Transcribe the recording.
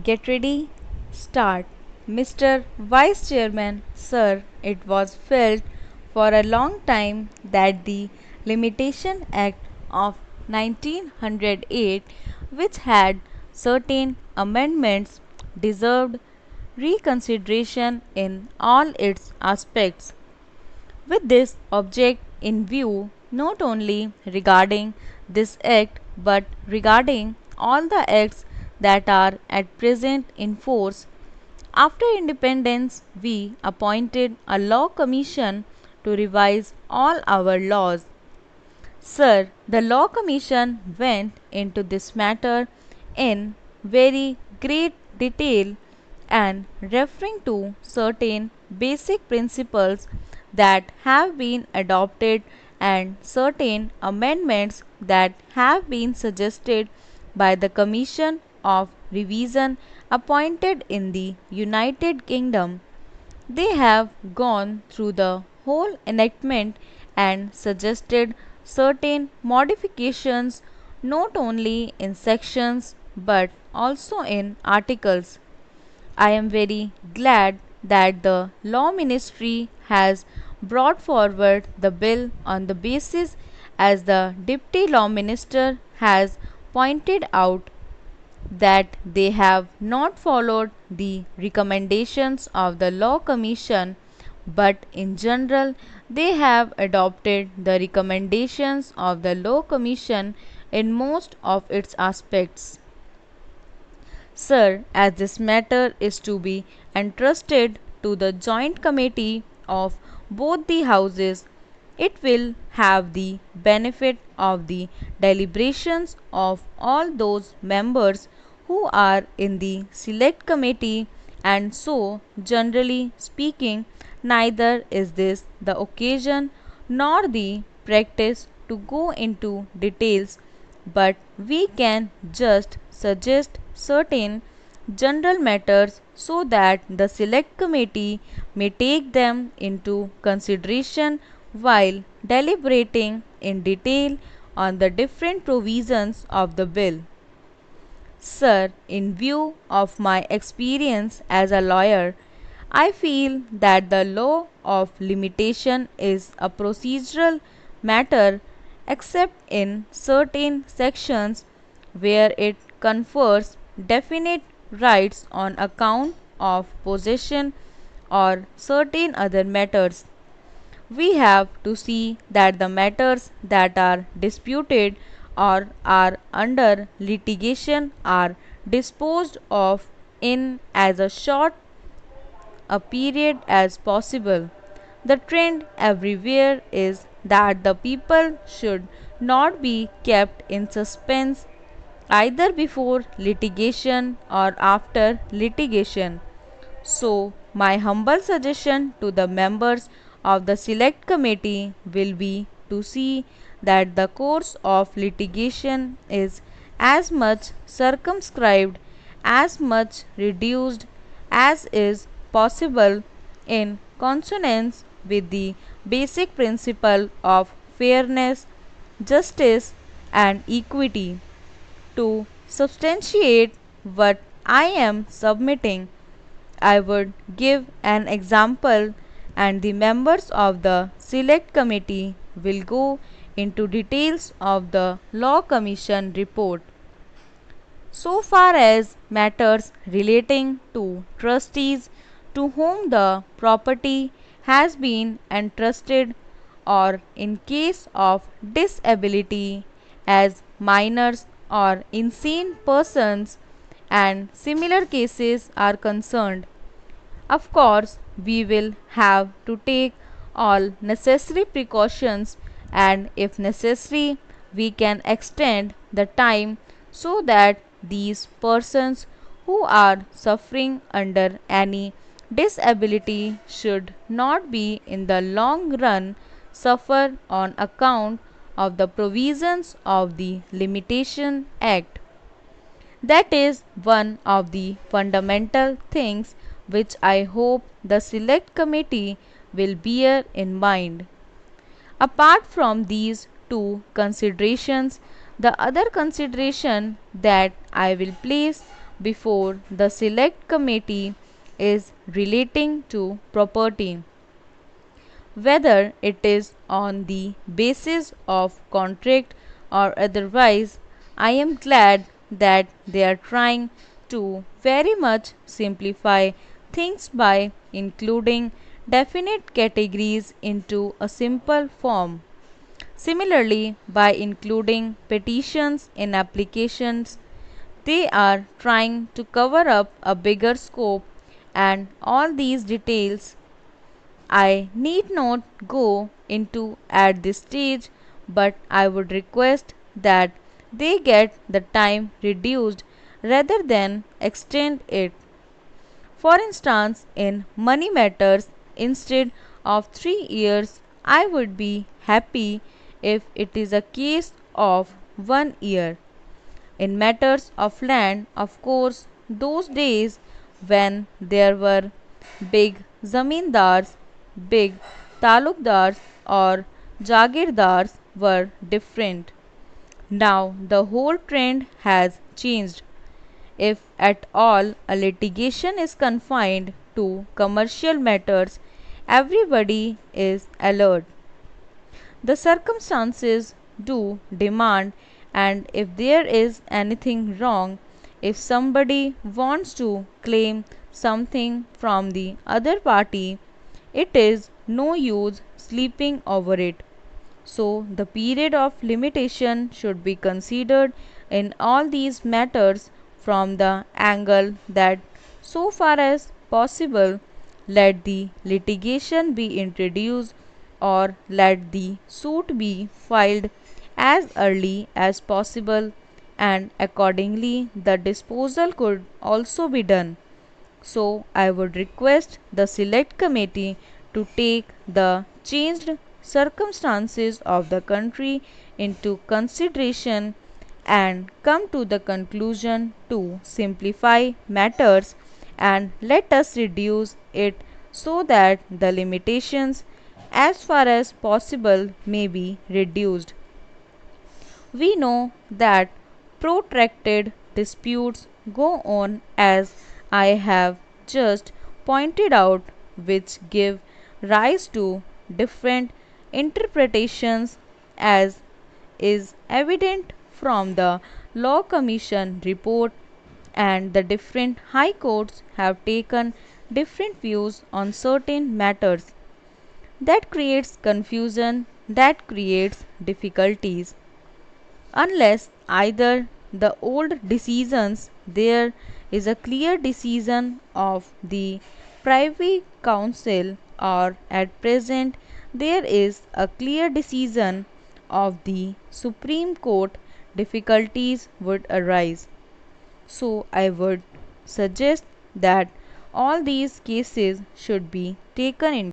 Get ready, start. Mr. Vice Chairman, sir, it was felt for a long time that the Limitation Act of 1908, which had certain amendments, deserved reconsideration in all its aspects. With this object in view, not only regarding this Act but regarding all the Acts that are at present in force, after independence we appointed a law commission to revise all our laws. Sir, the Law Commission went into this matter in very great detail and referring to certain basic principles that have been adopted and certain amendments that have been suggested by the Commission of Revision appointed in the United Kingdom. They have gone through the whole enactment and suggested certain modifications not only in sections but also in articles. I am very glad that the Law Ministry has brought forward the bill on the basis, as the Deputy Law Minister has pointed out, that they have not followed the recommendations of the Law Commission, but in general they have adopted the recommendations of the Law Commission in most of its aspects. Sir, as this matter is to be entrusted to the Joint Committee of both the Houses, it will have the benefit of the deliberations of all those members who are in the Select Committee, and so, generally speaking, neither is this the occasion nor the practice to go into details, but we can just suggest certain general matters so that the Select Committee may take them into consideration while deliberating in detail on the different provisions of the bill. Sir, in view of my experience as a lawyer, I feel that the law of limitation is a procedural matter except in certain sections where it confers definite rights on account of possession or certain other matters. We have to see that the matters that are disputed or are under litigation are disposed of in as a short a period as possible. The trend everywhere is that the people should not be kept in suspense either before litigation or after litigation. So, my humble suggestion to the members of the Select Committee will be to see that the course of litigation is as much circumscribed, as much reduced as is possible in consonance with the basic principle of fairness, justice, and equity. To substantiate what I am submitting, I would give an example, and the members of the Select Committee will go into details of the Law Commission report. So far as matters relating to trustees to whom the property has been entrusted, or in case of disability as minors or insane persons and similar cases are concerned, of course, we will have to take all necessary precautions, and if necessary, we can extend the time so that these persons who are suffering under any disability should not be in the long run suffer on account of the provisions of the Limitation Act. That is one of the fundamental things which I hope the Select Committee will bear in mind. Apart from these two considerations, the other consideration that I will place before the select committee is relating to property, whether it is on the basis of contract or otherwise. I am glad that they are trying to very much simplify things by including definite categories into a simple form. Similarly, by including petitions in applications, they are trying to cover up a bigger scope, and all these details I need not go into at this stage, but I would request that they get the time reduced rather than extend it. For instance, in money matters, instead of 3 years, I would be happy if it is a case of 1 year. In matters of land, of course, those days when there were big zamindars, big talukdars or jagirdars were different. Now the whole trend has changed. If at all a litigation is confined to commercial matters, everybody is alert. The circumstances do demand, and if there is anything wrong, if somebody wants to claim something from the other party, it is no use sleeping over it. So, the period of limitation should be considered in all these matters from the angle that, so far as possible, let the litigation be introduced or let the suit be filed as early as possible, and accordingly the disposal could also be done. So, I would request the select committee to take the changed circumstances of the country into consideration and come to the conclusion to simplify matters, and let us reduce it so that the limitations as far as possible may be reduced. We know that protracted disputes go on, as I have just pointed out, which give rise to different interpretations, as is evident from the Law Commission report, and the different high courts have taken different views on certain matters. That creates confusion, that creates difficulties. Unless either the old decisions, there is a clear decision of the Privy Council, or at present there is a clear decision of the Supreme Court, difficulties would arise. So I would suggest that all these cases should be taken into